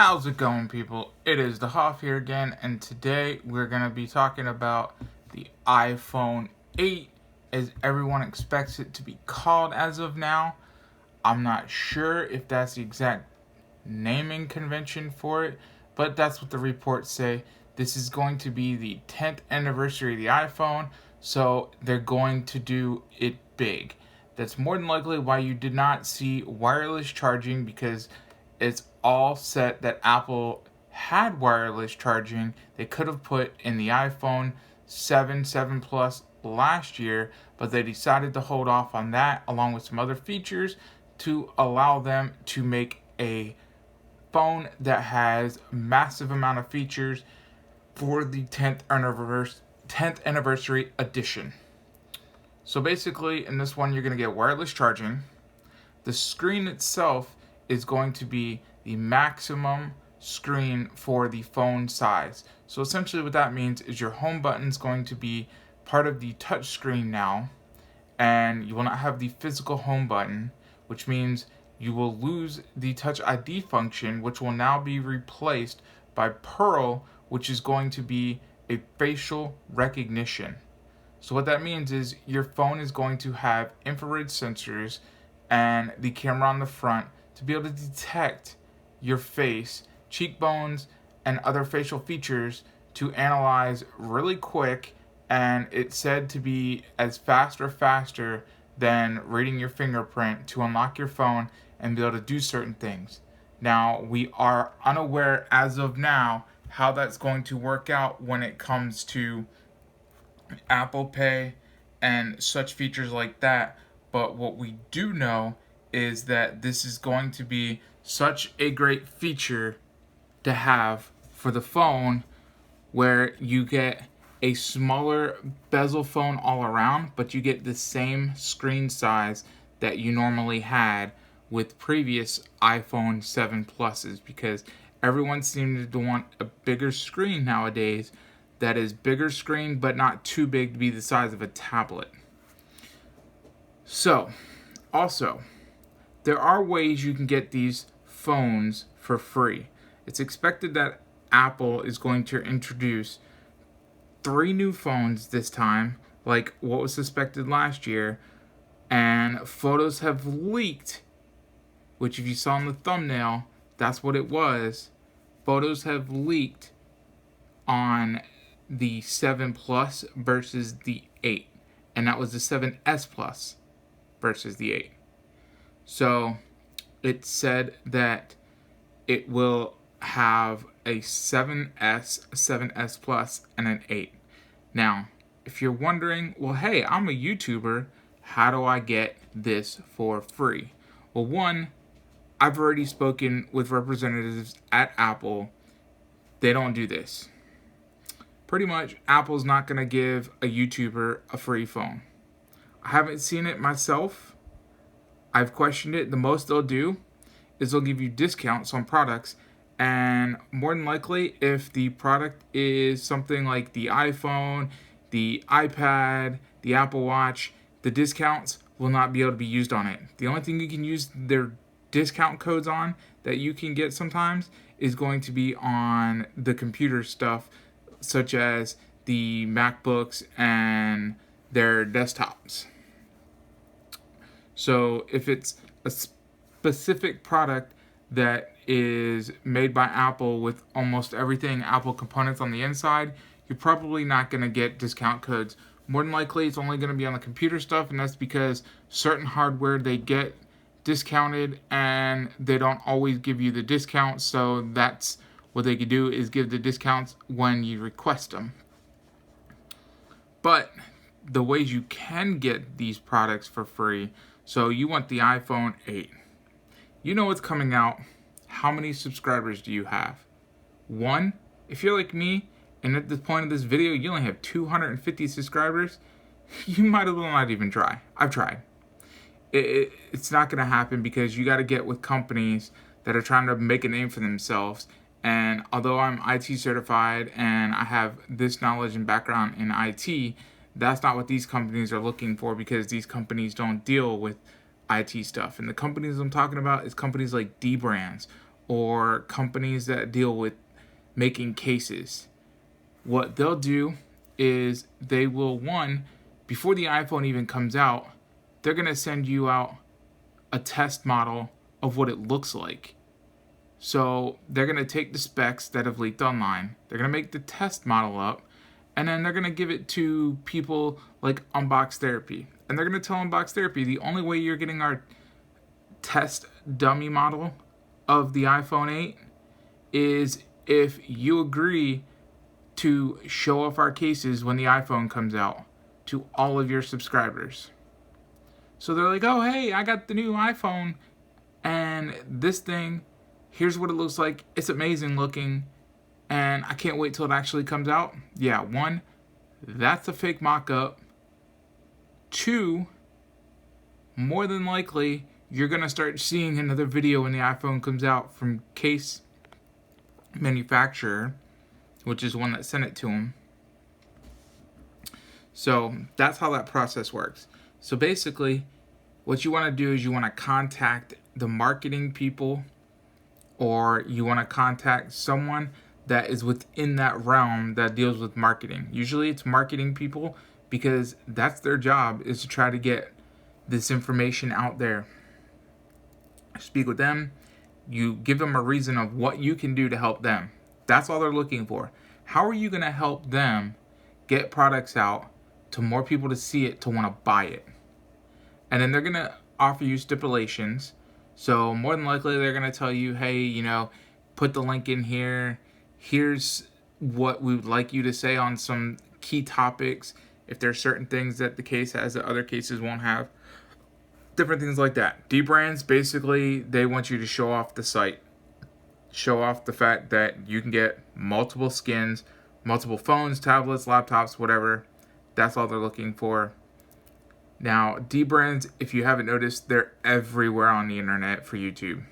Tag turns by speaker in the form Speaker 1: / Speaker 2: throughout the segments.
Speaker 1: How's it going, people? It is the Hoff here again, and today we're going to be talking about the iPhone 8 as everyone expects it to be called as of now. I'm not sure if that's the exact naming convention for it, but that's what the reports say. This is going to be the 10th anniversary of the iPhone, so they're going to do it big. That's more than likely why you did not see wireless charging, because it's all set that Apple had wireless charging. They could have put in the iPhone 7 Plus last year, but they decided to hold off on that along with some other features to allow them to make a phone that has massive amount of features for the 10th anniversary edition. So basically, in this one, you're going to get wireless charging. The screen itself is going to be the maximum screen for the phone size. So essentially what that means is your home button is going to be part of the touch screen now, and you will not have the physical home button, which means you will lose the Touch ID function, which will now be replaced by Pearl, which is going to be a facial recognition. So what that means is your phone is going to have infrared sensors and the camera on the front to be able to detect your face, cheekbones, and other facial features to analyze really quick, and it's said to be as fast or faster than reading your fingerprint to unlock your phone and be able to do certain things. Now, we are unaware as of now how that's going to work out when it comes to Apple Pay and such features like that, but what we do know is that this is going to be such a great feature to have for the phone, where you get a smaller bezel phone all around, but you get the same screen size that you normally had with previous iPhone 7 Pluses, because everyone seems to want a bigger screen nowadays that is bigger screen but not too big to be the size of a tablet. So, also, there are ways you can get these phones for free. It's expected that Apple is going to introduce 3 new phones this time, like what was suspected last year, and photos have leaked, which if you saw in the thumbnail, that's what it was. Photos have leaked on the 7 Plus versus the 8, and that was the 7S Plus versus the 8. So it said that it will have a 7S, 7S Plus, and an 8. Now, if you're wondering, well, hey, I'm a YouTuber, how do I get this for free? Well, one, I've already spoken with representatives at Apple. They don't do this. Pretty much, Apple's not going to give a YouTuber a free phone. I haven't seen it myself. I've questioned it. The most they'll do is they'll give you discounts on products, and more than likely, if the product is something like the iPhone, the iPad, the Apple Watch, the discounts will not be able to be used on it. The only thing you can use their discount codes on that you can get sometimes is going to be on the computer stuff, such as the MacBooks and their desktops. So if it's a specific product that is made by Apple with almost everything Apple components on the inside, you're probably not going to get discount codes. More than likely, it's only going to be on the computer stuff, and that's because certain hardware they get discounted and they don't always give you the discounts, so that's what they could do, is give the discounts when you request them. But the ways you can get these products for free, so you want the iPhone 8. You know what's coming out. How many subscribers do you have? 1? If you're like me, and at the point of this video, you only have 250 subscribers, you might as well not even try. I've tried. It's not going to happen, because you got to get with companies that are trying to make a name for themselves. And although I'm IT certified and I have this knowledge and background in IT, that's not what these companies are looking for, because these companies don't deal with IT stuff. And the companies I'm talking about is companies like D Brands or companies that deal with making cases. What they'll do is they will, before the iPhone even comes out, they're going to send you out a test model of what it looks like. So they're going to take the specs that have leaked online, they're going to make the test model up, and then they're going to give it to people like Unbox Therapy. And they're going to tell Unbox Therapy, the only way you're getting our test dummy model of the iPhone 8 is if you agree to show off our cases when the iPhone comes out to all of your subscribers. So they're like, oh, hey, I got the new iPhone, and this thing, here's what it looks like. It's amazing looking, and I can't wait till it actually comes out. Yeah, 1, that's a fake mock-up. 2, more than likely, you're going to start seeing another video when the iPhone comes out from case manufacturer, which is the one that sent it to them. So that's how that process works. So basically, what you want to do is you want to contact the marketing people, or you want to contact someone that is within that realm that deals with marketing. Usually it's marketing people, because that's their job, is to try to get this information out there. Speak with them. You give them a reason of what you can do to help them. That's all they're looking for. How are you going to help them get products out to more people to see it, to want to buy it? And then they're going to offer you stipulations. So more than likely they're going to tell you, hey, put the link in here. Here's what we would like you to say on some key topics. If there's certain things that the case has that other cases won't have. Different things like that. Dbrands, basically, they want you to show off the site. Show off the fact that you can get multiple skins, multiple phones, tablets, laptops, whatever. That's all they're looking for. Now, Dbrands, if you haven't noticed, they're everywhere on the internet for YouTube.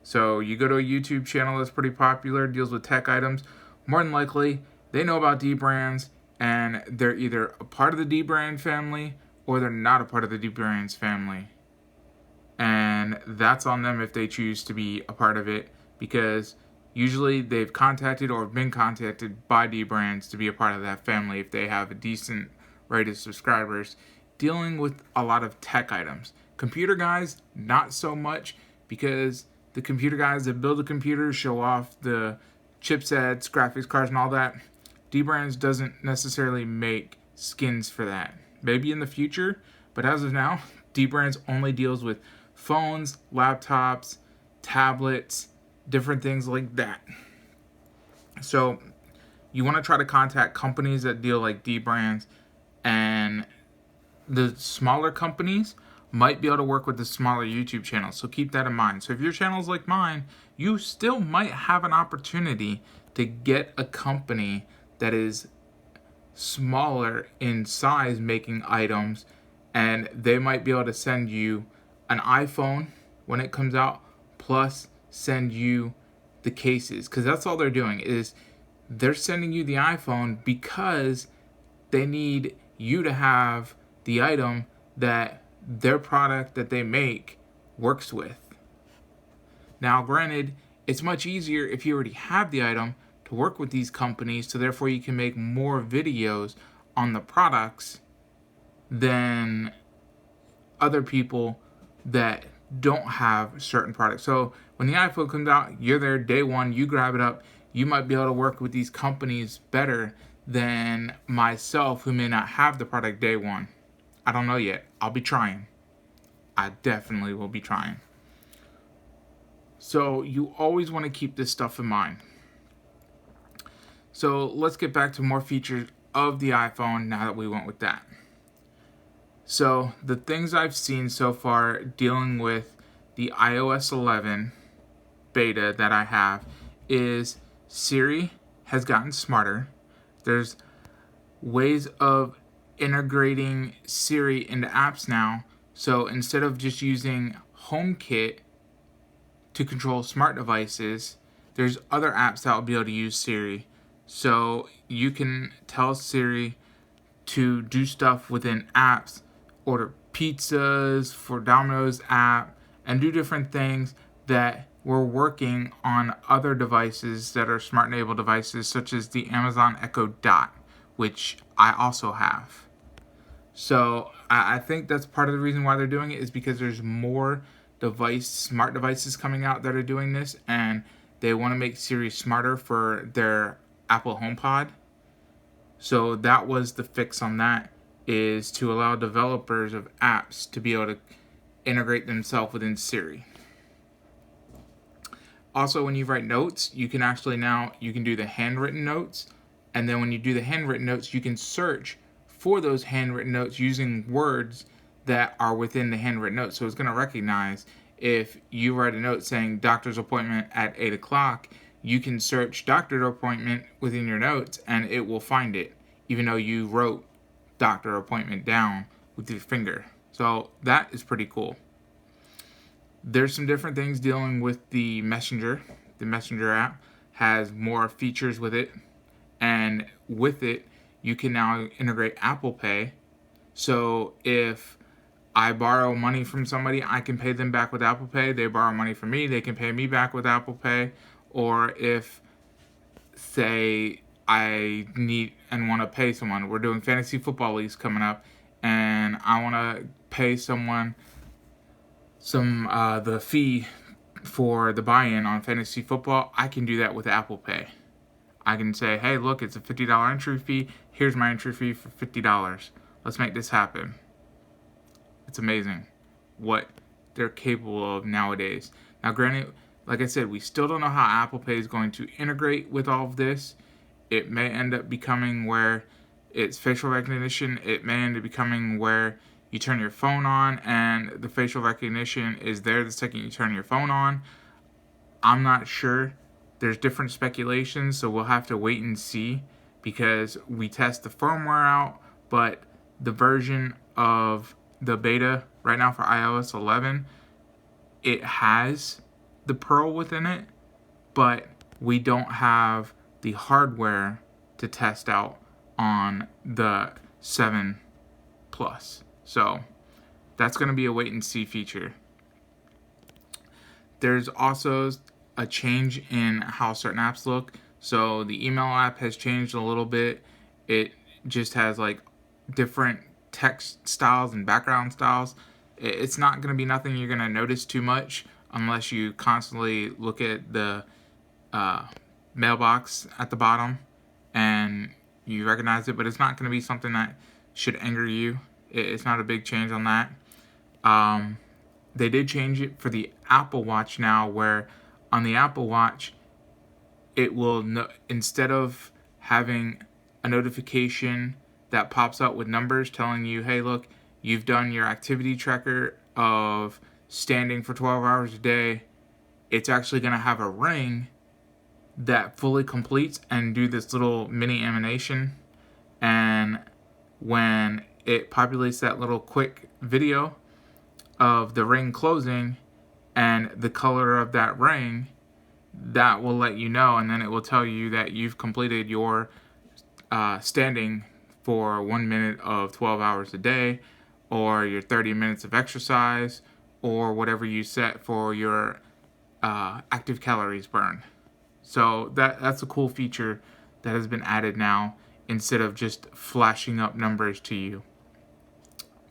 Speaker 1: So you go to a YouTube channel that's pretty popular, deals with tech items, more than likely, they know about Dbrands, and they're either a part of the Dbrand family, or they're not a part of the Dbrands family. And that's on them if they choose to be a part of it, because usually they've contacted or been contacted by Dbrands to be a part of that family if they have a decent rate of subscribers dealing with a lot of tech items. Computer guys, not so much, because the computer guys that build the computers show off the chipsets, graphics cards, and all that. Dbrands doesn't necessarily make skins for that. Maybe in the future, but as of now, Dbrands only deals with phones, laptops, tablets, different things like that. So you want to try to contact companies that deal like Dbrands, and the smaller companies might be able to work with the smaller YouTube channels. So keep that in mind. So if your channel is like mine, you still might have an opportunity to get a company that is smaller in size making items, and they might be able to send you an iPhone when it comes out, plus send you the cases, because that's all they're doing, is they're sending you the iPhone because they need you to have the item that their product that they make works with. Now, granted, it's much easier if you already have the item to work with these companies, so therefore you can make more videos on the products than other people that don't have certain products. So when the iPhone comes out, you're there day one, you grab it up, you might be able to work with these companies better than myself, who may not have the product day one. I don't know yet. I'll be trying. I definitely will be trying. So you always want to keep this stuff in mind. So let's get back to more features of the iPhone now that we went with that. So the things I've seen so far dealing with the iOS 11 beta that I have is Siri has gotten smarter. There's ways of integrating Siri into apps now. So instead of just using HomeKit to control smart devices, there's other apps that will be able to use Siri. So you can tell Siri to do stuff within apps, order pizzas for Domino's app, and do different things that we're working on other devices that are smart enabled devices, such as the Amazon Echo Dot, which I also have. So I think that's part of the reason why they're doing it, is because there's more smart devices coming out that are doing this, and they want to make Siri smarter for their Apple HomePod. So that was the fix on that, is to allow developers of apps to be able to integrate themselves within Siri. Also, when you write notes, you can do the handwritten notes, and then when you do the handwritten notes, you can search for those handwritten notes using words that are within the handwritten notes. So it's going to recognize if you write a note saying doctor's appointment at 8 o'clock, you can search doctor appointment within your notes and it will find it, even though you wrote doctor appointment down with your finger. So that is pretty cool. There's some different things dealing with the Messenger. The Messenger app has more features with it, and with it, you can now integrate Apple Pay. So if I borrow money from somebody, I can pay them back with Apple Pay. They borrow money from me, they can pay me back with Apple Pay. Or if, say, I need and want to pay someone, we're doing fantasy football leagues coming up, and I want to pay someone the fee for the buy-in on fantasy football, I can do that with Apple Pay. I can say, hey, look, it's a $50 entry fee. Here's my entry fee for $50. Let's make this happen. It's amazing what they're capable of nowadays. Now, granted, like I said, we still don't know how Apple Pay is going to integrate with all of this. It may end up becoming where it's facial recognition. It may end up becoming where you turn your phone on and the facial recognition is there the second you turn your phone on. I'm not sure. There's different speculations, so we'll have to wait and see, because we test the firmware out, but the version of the beta right now for iOS 11, it has the Pearl within it, but we don't have the hardware to test out on the 7 Plus. So that's going to be a wait and see feature. There's also a change in how certain apps look. So the email app has changed a little bit. It just has like different text styles and background styles. It's not going to be nothing you're going to notice too much unless you constantly look at the mailbox at the bottom and you recognize it, but it's not going to be something that should anger you. It's not a big change on that. They did change it for the Apple Watch now, where on the Apple Watch, it will, instead of having a notification that pops up with numbers telling you, hey, look, you've done your activity tracker of standing for 12 hours a day, it's actually going to have a ring that fully completes and do this little mini animation. And when it populates that little quick video of the ring closing and the color of that ring, that will let you know, and then it will tell you that you've completed your standing for 1 minute of 12 hours a day, or your 30 minutes of exercise, or whatever you set for your active calories burn. So that's a cool feature that has been added now, instead of just flashing up numbers to you.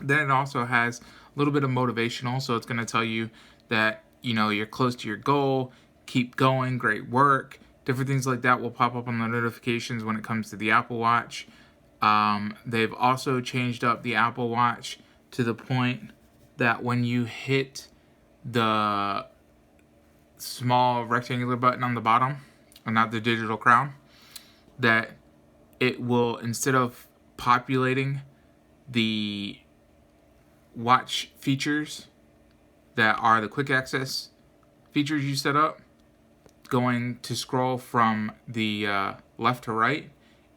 Speaker 1: Then it also has a little bit of motivational, so it's going to tell you that, you know, you're close to your goal, keep going, great work. Different things like that will pop up on the notifications when it comes to the Apple Watch. They've also changed up the Apple Watch to the point that when you hit the small rectangular button on the bottom, or not the digital crown, that it will, instead of populating the watch features that are the quick access features you set up, going to scroll from the left to right,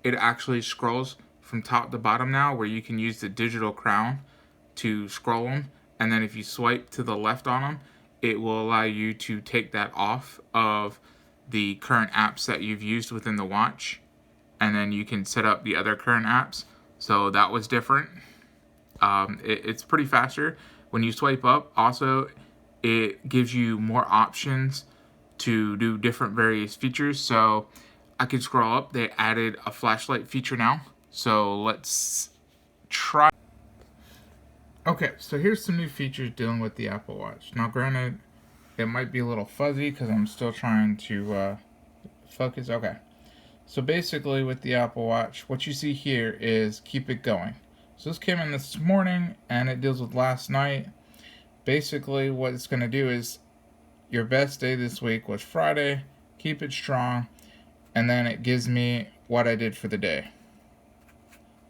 Speaker 1: it actually scrolls from top to bottom now, where you can use the digital crown to scroll them, and then if you swipe to the left on them, it will allow you to take that off of the current apps that you've used within the watch, and then you can set up the other current apps. So that was different. It's pretty faster. When you swipe up, also, it gives you more options to do different various features. So I can scroll up. They added a flashlight feature now. So let's try. Okay, so here's some new features dealing with the Apple Watch. Now, granted, it might be a little fuzzy because I'm still trying to focus. Okay, so basically with the Apple Watch, what you see here is keep it going. So this came in this morning and it deals with last night. Basically what it's going to do is your best day this week was Friday, keep it strong, and then it gives me what I did for the day.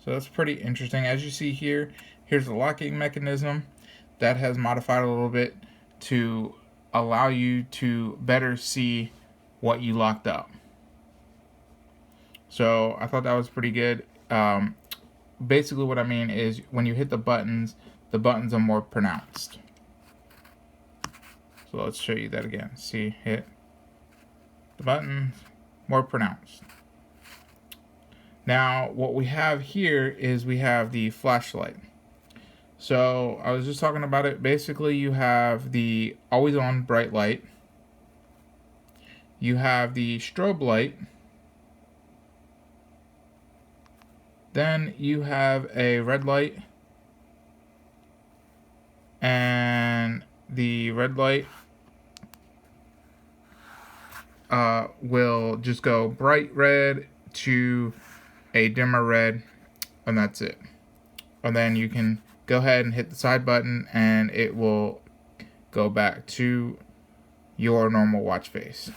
Speaker 1: So that's pretty interesting. As you see here, here's the locking mechanism that has modified a little bit to allow you to better see what you locked up. So I thought that was pretty good. Basically what I mean is when you hit the buttons are more pronounced. So let's show you that again. See, hit the buttons, more pronounced. Now, what we have here is we have the flashlight. So I was just talking about it. Basically, you have the always on bright light. You have the strobe light. Then you have a red light. And the red light will just go bright red to a dimmer red, and that's it. And then you can go ahead and hit the side button and it will go back to your normal watch face.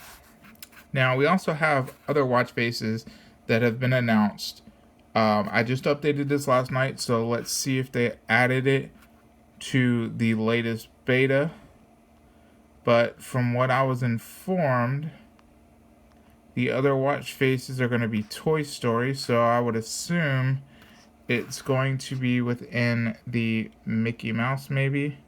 Speaker 1: Now we also have other watch faces that have been announced. I just updated this last night, so let's see if they added it to the latest beta. But from what I was informed, the other watch faces are going to be Toy Story, so I would assume it's going to be within the Mickey Mouse, maybe.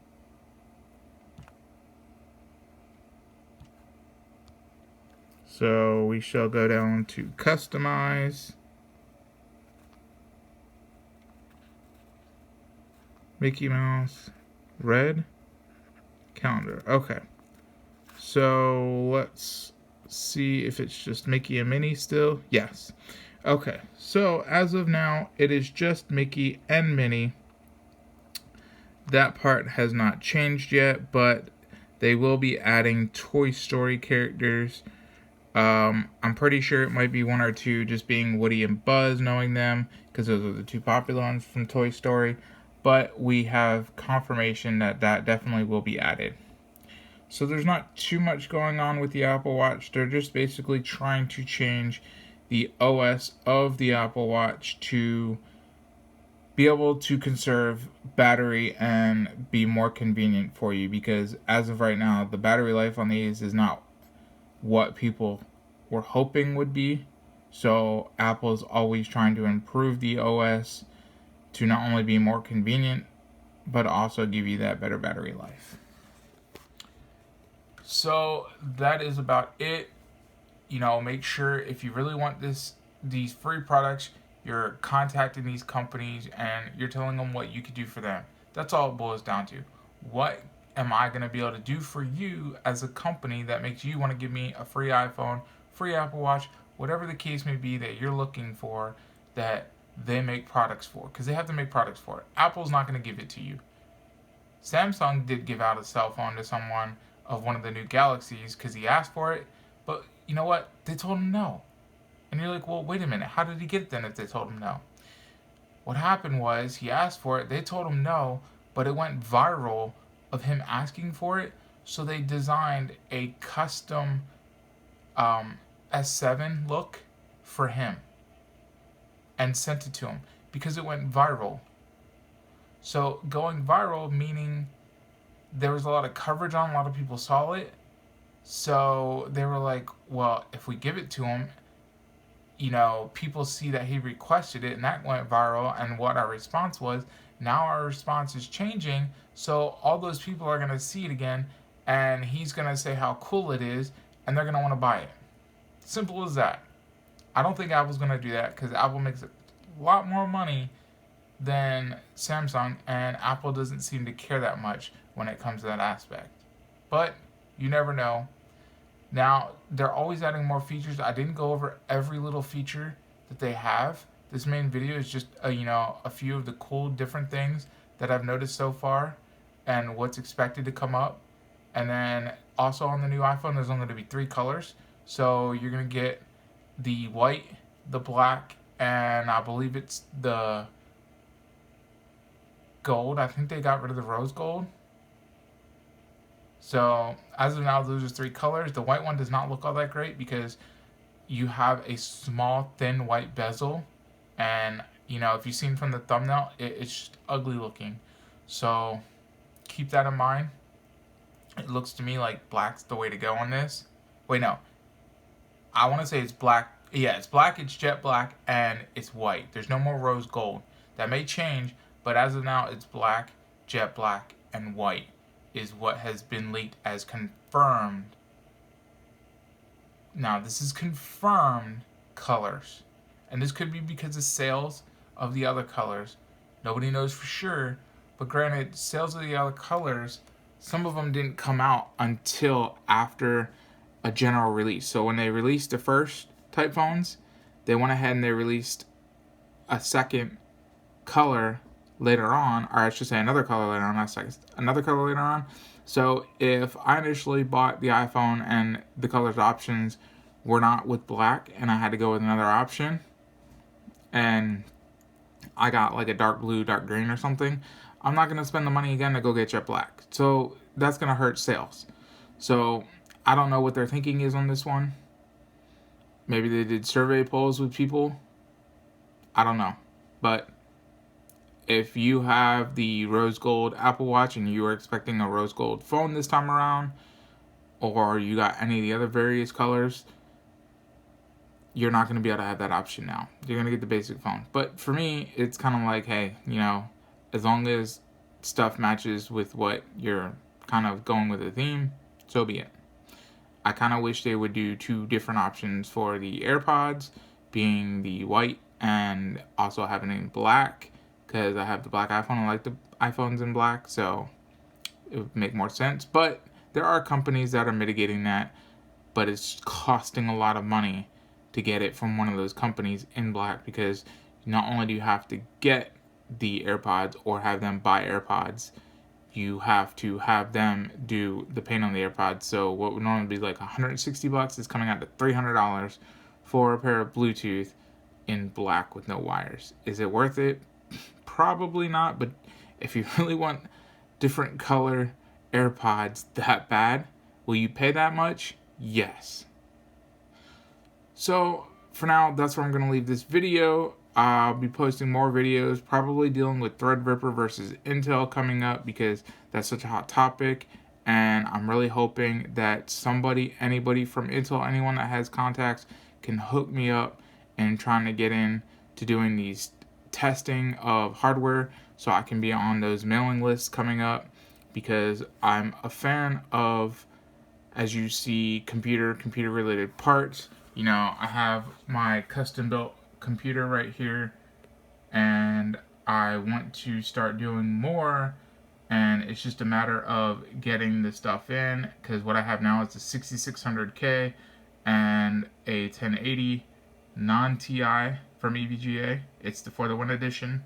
Speaker 1: So we shall go down to Customize. Mickey Mouse, red, calendar. Okay. So let's see if it's just Mickey and Minnie still. Yes. Okay. So as of now, it is just Mickey and Minnie. That part has not changed yet, but they will be adding Toy Story characters. I'm pretty sure it might be one or two just being Woody and Buzz, knowing them, because those are the two popular ones from Toy Story. But we have confirmation that that definitely will be added. So there's not too much going on with the Apple Watch. They're just basically trying to change the OS of the Apple Watch to be able to conserve battery and be more convenient for you, because as of right now, the battery life on these is not what people were hoping would be. So Apple's always trying to improve the OS to not only be more convenient, but also give you that better battery life. So that is about it. Make sure if you really want these free products, you're contacting these companies and you're telling them what you could do for them. That's all it boils down to. What am I going to be able to do for you as a company that makes you want to give me a free iPhone, free Apple Watch, whatever the case may be that you're looking for, that they make products for, because they have to make products for it. Apple's not going to give it to you. Samsung did give out a cell phone to someone of one of the new Galaxies because he asked for it, but you know what? They told him no. And you're like, well, wait a minute. How did he get it then if they told him no? What happened was he asked for it. They told him no, but it went viral of him asking for it. So they designed a custom S7 look for him and sent it to him because it went viral. So going viral meaning there was a lot of coverage on, a lot of people saw it. So they were like, well, if we give it to him, people see that he requested it, and that went viral. And what our response was, now our response is changing. So all those people are going to see it again, and he's going to say how cool it is, and they're going to want to buy it. Simple as that. I don't think Apple's going to do that because Apple makes a lot more money than Samsung, and Apple doesn't seem to care that much when it comes to that aspect. But you never know. Now, they're always adding more features. I didn't go over every little feature that they have. This main video is just, a few of the cool different things that I've noticed so far and what's expected to come up. And then also on the new iPhone, there's only going to be 3 colors. So you're going to get the white, the black, and I believe it's the gold. I think they got rid of the rose gold. So as of now, those are 3 colors. The white one does not look all that great because you have a small, thin white bezel. And, if you've seen from the thumbnail, it's just ugly looking. So keep that in mind. It looks to me like black's the way to go on this. Wait, no. I want to say it's black. Yeah, it's black, it's jet black, and it's white. There's no more rose gold. That may change, but as of now, it's black, jet black, and white is what has been leaked as confirmed. Now, this is confirmed colors. And this could be because of sales of the other colors. Nobody knows for sure. But granted, sales of the other colors, some of them didn't come out until after a general release. So when they released the first type phones, they went ahead and they released a second color later on, or I should say another color later on, not second, another color later on. So if I initially bought the iPhone and the colors options were not with black and I had to go with another option, and I got like a dark blue, dark green or something, I'm not going to spend the money again to go get jet black. So that's going to hurt sales. So I don't know what their thinking is on this one. Maybe they did survey polls with people. I don't know. But if you have the rose gold Apple Watch and you are expecting a rose gold phone this time around, or you got any of the other various colors, you're not going to be able to have that option now. You're going to get the basic phone. But for me, it's kind of like, hey, as long as stuff matches with what you're kind of going with the theme, so be it. I kind of wish they would do 2 different options for the AirPods, being the white and also having it in black, because I have the black iPhone. I like the iPhones in black, so it would make more sense. But there are companies that are mitigating that, but it's costing a lot of money to get it from one of those companies in black, because not only do you have to get the AirPods or have them buy AirPods, you have to have them do the paint on the AirPods. So what would normally be like $160 is coming out to $300 for a pair of Bluetooth in black with no wires. Is it worth it? Probably not, but if you really want different color AirPods that bad, will you pay that much? Yes. So for now, that's where I'm going to leave this video. I'll be posting more videos, probably dealing with Threadripper versus Intel coming up, because that's such a hot topic. And I'm really hoping that anybody from Intel, anyone that has contacts, can hook me up and trying to get in to doing these testing of hardware so I can be on those mailing lists coming up, because I'm a fan of, as you see, computer related parts. I have my custom built computer right here, and I want to start doing more, and it's just a matter of getting the stuff in, because what I have now is a 6600K and a 1080 non-TI from EVGA. It's for the 1 edition.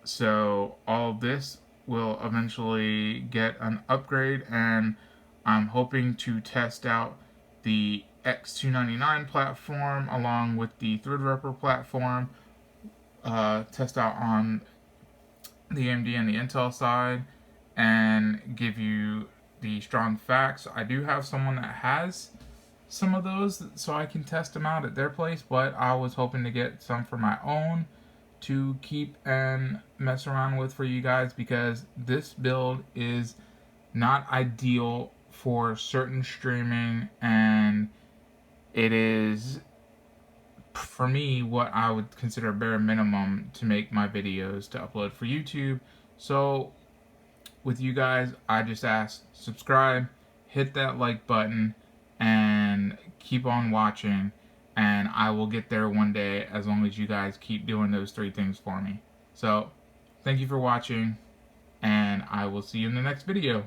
Speaker 1: So all of this will eventually get an upgrade, and I'm hoping to test out the X299 platform along with the Threadripper platform, test out on the AMD and the Intel side, and give you the strong facts. I do have someone that has some of those, so I can test them out at their place, but I was hoping to get some for my own to keep and mess around with for you guys, because this build is not ideal for certain streaming, and it is, for me, what I would consider bare minimum to make my videos to upload for YouTube. So with you guys, I just ask, subscribe, hit that like button, and keep on watching, and I will get there one day as long as you guys keep doing those 3 things for me. So thank you for watching, and I will see you in the next video.